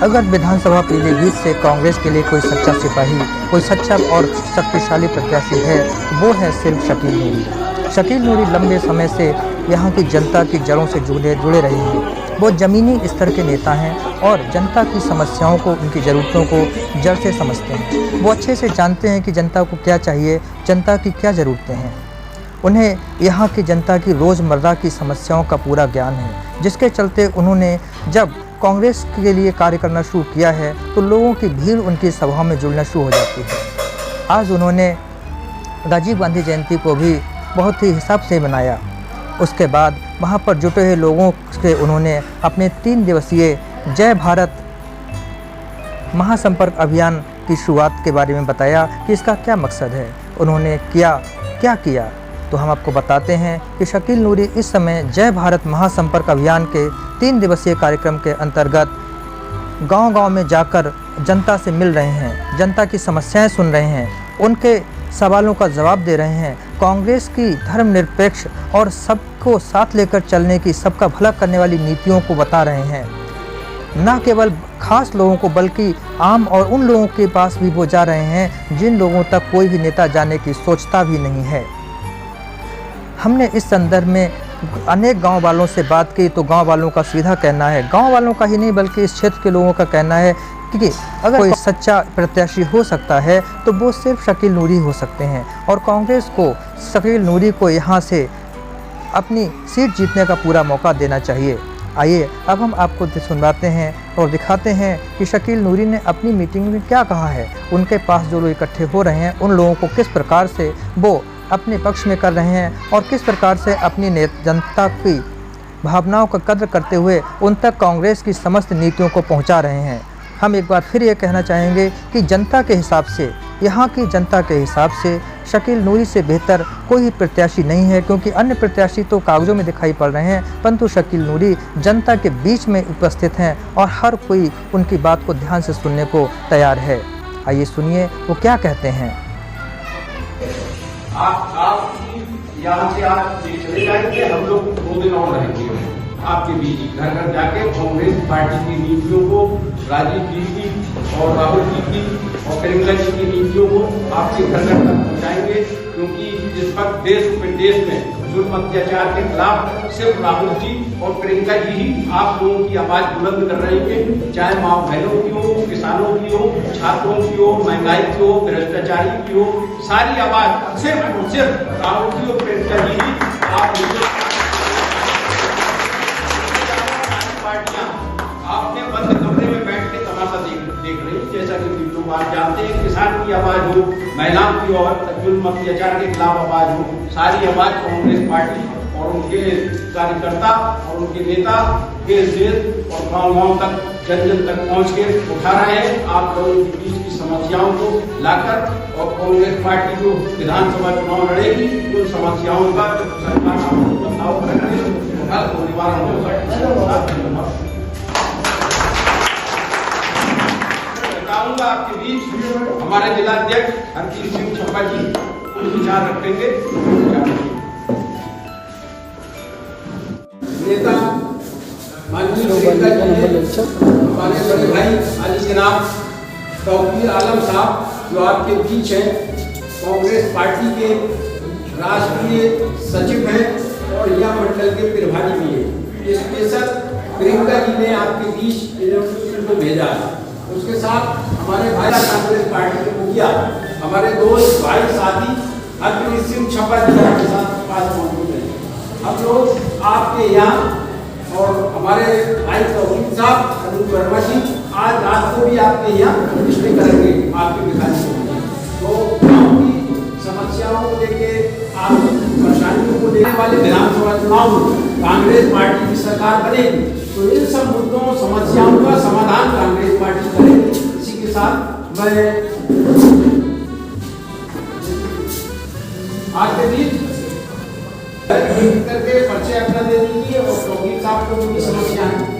अगर विधानसभा पीलीभीत से कांग्रेस के लिए कोई सच्चा सिपाही, कोई सच्चा और शक्तिशाली प्रत्याशी है, वो है सिर्फ शकील नूरी। शकील नूरी लंबे समय से यहाँ की जनता की जड़ों से जुड़े रहे हैं। वो ज़मीनी स्तर के नेता हैं और जनता की समस्याओं को, उनकी ज़रूरतों को जड़ से समझते हैं। वो अच्छे से जानते हैं कि जनता को क्या चाहिए, जनता की क्या ज़रूरतें हैं। उन्हें यहाँ की जनता की रोज़मर्रा की समस्याओं का पूरा ज्ञान है, जिसके चलते उन्होंने जब कांग्रेस के लिए कार्य करना शुरू किया है तो लोगों की भीड़ उनकी सभाओं में जुड़ना शुरू हो जाती है। आज उन्होंने राजीव गांधी जयंती को भी बहुत ही हिसाब से मनाया। उसके बाद वहाँ पर जुटे हुए लोगों से उन्होंने अपने 3 दिवसीय जय भारत महासंपर्क अभियान की शुरुआत के बारे में बताया कि इसका क्या मकसद है, उन्होंने क्या किया। तो हम आपको बताते हैं कि शकील नूरी इस समय जय भारत महासंपर्क अभियान के 3 दिवसीय कार्यक्रम के अंतर्गत गांव-गांव में जाकर जनता से मिल रहे हैं, जनता की समस्याएं सुन रहे हैं, उनके सवालों का जवाब दे रहे हैं। कांग्रेस की धर्मनिरपेक्ष और सबको साथ लेकर चलने की, सबका भला करने वाली नीतियों को बता रहे हैं। न केवल खास लोगों को बल्कि आम और उन लोगों के पास भी वो जा रहे हैं जिन लोगों तक कोई भी नेता जाने की सोचता भी नहीं है। हमने इस संदर्भ में अनेक गांव वालों से बात की तो गांव वालों का सीधा कहना है, गांव वालों का ही नहीं बल्कि इस क्षेत्र के लोगों का कहना है कि अगर कोई सच्चा प्रत्याशी हो सकता है तो वो सिर्फ शकील नूरी हो सकते हैं और कांग्रेस को शकील नूरी को यहाँ से अपनी सीट जीतने का पूरा मौका देना चाहिए। आइए अब हम आपको सुनवाते हैं और दिखाते हैं कि शकील नूरी ने अपनी मीटिंग में क्या कहा है। उनके पास जो लोग इकट्ठे हो रहे हैं उन लोगों को किस प्रकार से वो अपने पक्ष में कर रहे हैं और किस प्रकार से अपनी जनता की भावनाओं का कद्र करते हुए उन तक कांग्रेस की समस्त नीतियों को पहुंचा रहे हैं। हम एक बार फिर ये कहना चाहेंगे कि जनता के हिसाब से, यहाँ की जनता के हिसाब से शकील नूरी से बेहतर कोई प्रत्याशी नहीं है, क्योंकि अन्य प्रत्याशी तो कागजों में दिखाई पड़ रहे हैं परंतु शकील नूरी जनता के बीच में उपस्थित हैं और हर कोई उनकी बात को ध्यान से सुनने को तैयार है। आइए सुनिए वो क्या कहते हैं। आप यहाँ से आप चले जाएंगे, हम लोग 2 दिन और रहेंगे आपके बीच, घर घर जाके कांग्रेस पार्टी की नीतियों को, राजीव जी की और राहुल जी की और प्रियंका जी की नीतियों को आपके घर घर तक पहुँचाएंगे। क्योंकि इस वक्त देश में जुल्म अत्याचार के खिलाफ सिर्फ राहुल जी और प्रियंका जी ही आप लोगों की आवाज बुलंद कर रहे हैं, चाहे माँ बहनों की हो, किसानों की हो, छात्रों की हो, महंगाई की हो, भ्रष्टाचारी की हो, सारी आवाज सिर्फ राहुल जी और प्रियंका जी ही आप पार्टियां आपने बंद कमरे में बैठ के तमाशा देख रही है। जैसा कि लोग आप जानते हैं, किसान की आवाज हो, महिलाओं की और जुल्म अत्याचार के खिलाफ आवाज हो, सारी आवाज कांग्रेस पार्टी और उनके कार्यकर्ता और उनके नेता देश और गाँव तक, जन तक पहुँच के उठा रहे हैं। आप लोगों के बीच की समस्याओं को लाकर और कांग्रेस पार्टी जो विधानसभा चुनाव लड़ेगी उन समस्याओं का सरकार आपको बदलाव करके निवारण होगा। बताऊंगा आपके बीच हमारे जिला अध्यक्ष हरकीर सिंह छप्पा जी कुछ विचार रखेंगे। नेता माननीय हमारे बड़े भाई अली जनाब तौकीर आलम साहब जो आपके बीच हैं, कांग्रेस पार्टी के राष्ट्रीय सचिव हैं और यह मंडल के प्रभारी भी हैं। स्पेशल प्रियंका जी ने आपके बीच को भेजा। उसके साथ हमारे भाई कांग्रेस पार्टी के मुखिया, हमारे दोस्त भाई साथी हरकीर सिंह छप्पा जी के साथ पास मौजूद हैं। हम लोग आपके यहाँ और हमारे भाई तौकीर साहब अनूप वर्मा जी आज रात को भी आपके यहाँ विश्लेषण करेंगे आपके दिखाने के लिए। तो गाँव की समस्याओं को लेके, आप परेशानियों को लेने वाले विधानसभा चुनाव में कांग्रेस पार्टी की सरकार बनेगी तो इन सब मुद्दों समस्याओं का समाधान कांग्रेस पार्टी करेगी। इसी के साथ मैं आज के बीच करके परिचय अपना दे दीजिए और तौकीर साहब को जो भी समस्या है